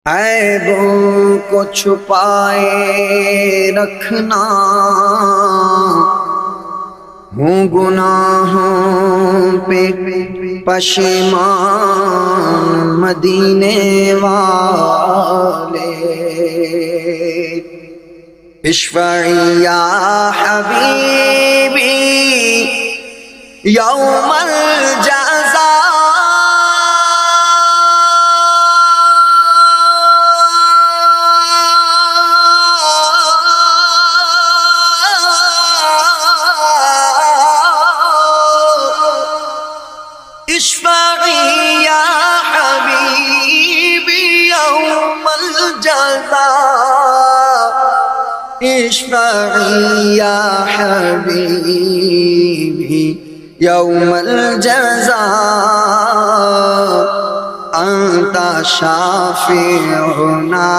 عیبوں کو چھپائے رکھنا، ہوں گناہوں پہ پشیمان مدینے والے۔ اشفعی یا حبیبی یوم الجزا، اشفعی یا حبیبی یوم الجزا، اشفعی یا حبیبی یوم الجزا، انت شافعنا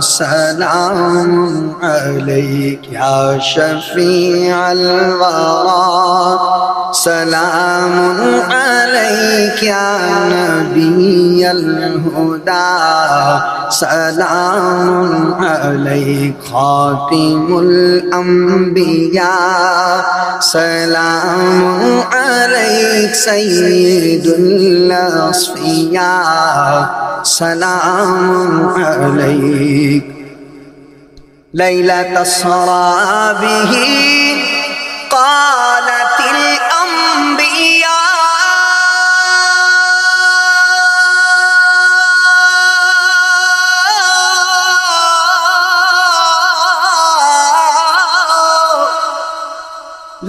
سلام علیک یا شفیع الورا، سلام علیک یا نبی الہدا، سلام علیک خاتم الانبیاء، سلام علیک سید الاصفیاء، سلام علیک۔ لیلۃ اسریٰ بہ قالت الانبیاء،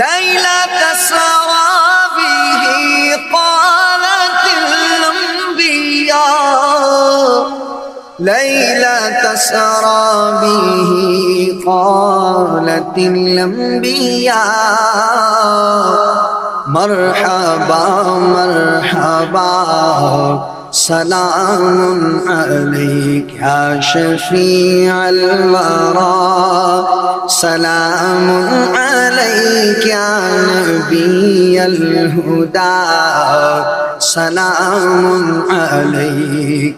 لیلۃ اسریٰ بہ قالت الانبیاء، لیلۃ اسریٰ بہ قالت الانبیاء، مرحبا مرحبا سلام علیک یا شفیع الورا، سلام علیک یا نبی الہدا، سلام علیک۔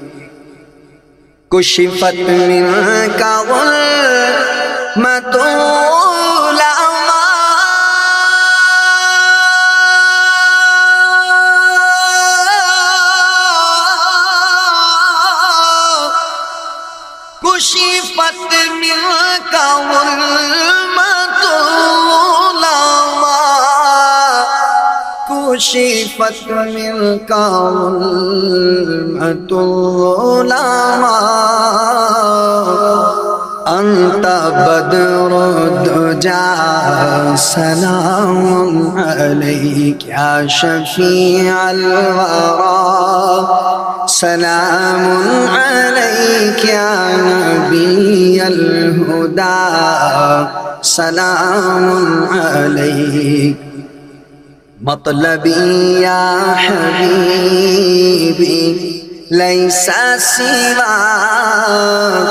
کشفت منک غلمۃ کشفت منک غلمۃ العلماء، کشفت منک غلمۃ العلماء، انت بدر الدجا، سلام علیک یا شفیع الورا، سلام علیک یا نبی الہدا، سلام علیک۔ مطلبی یا حبیبی لیس سواک،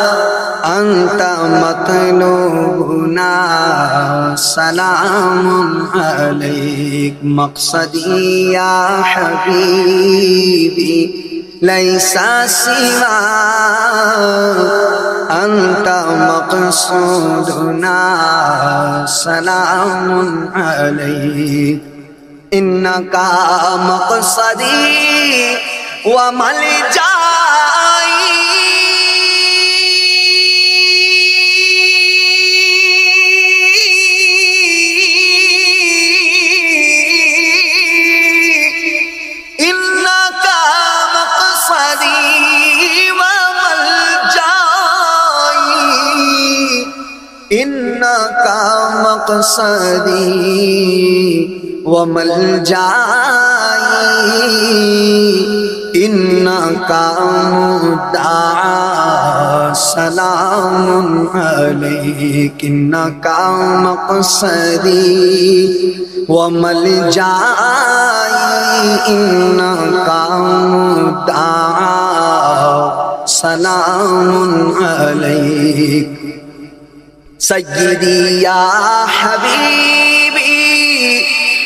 انت مطلوبنا، سلام علیک۔ مقصدی یا حبیبی لیس سواک، انت مقصودنا، سلام علیک۔ انکا مقصدی وملجائی، انکا مقصدی وملجائی، انکا مقصدی وملجائی، انکا مدعا، سلام علیک۔ انکا مقصدی وملجائی، انکا مدعا، سلام علیک۔ سیدی یا حبیبی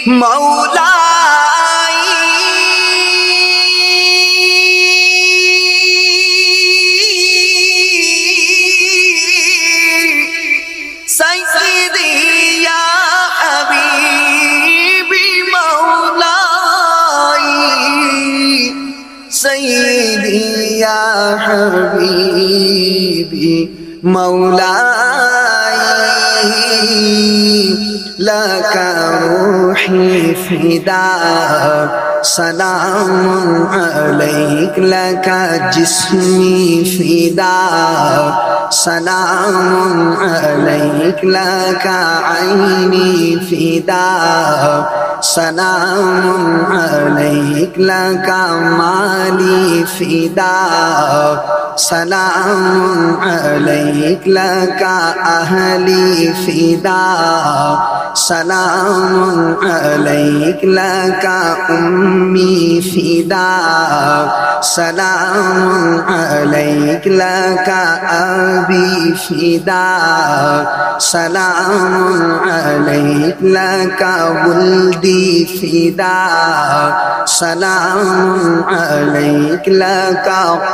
مولائی، حبيبي مولاي لك روحي فداء سلام عليك لك جسمي فداء سلام عليك لك عيني فداء سلام عليك لك مالي فداء سلام عليك لك أهلي فداء سلام عليك لك أمي فداء سلام عليك لك أبي فداء سلام عليك لك ولدي فداء سلام عليك لك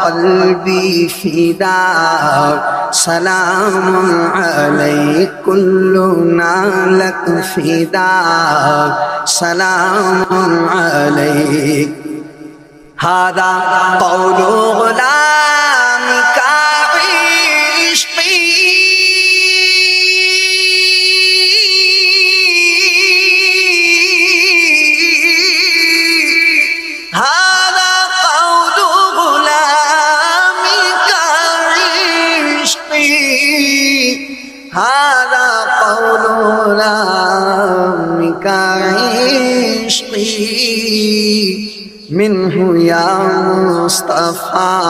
قلبي فداء سلام عليك كلنا لك فداء سلام عليك هذا قول غلامك عشقي هذا قول غلامك عشقي هذا قول غلامك عشقي منه يا مصطفى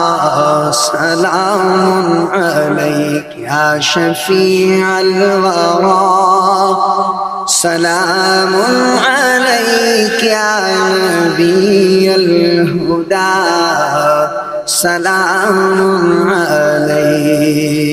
سلام عليك يا شفيع الورى سلام عليك يا نبي الهدى سلام عليك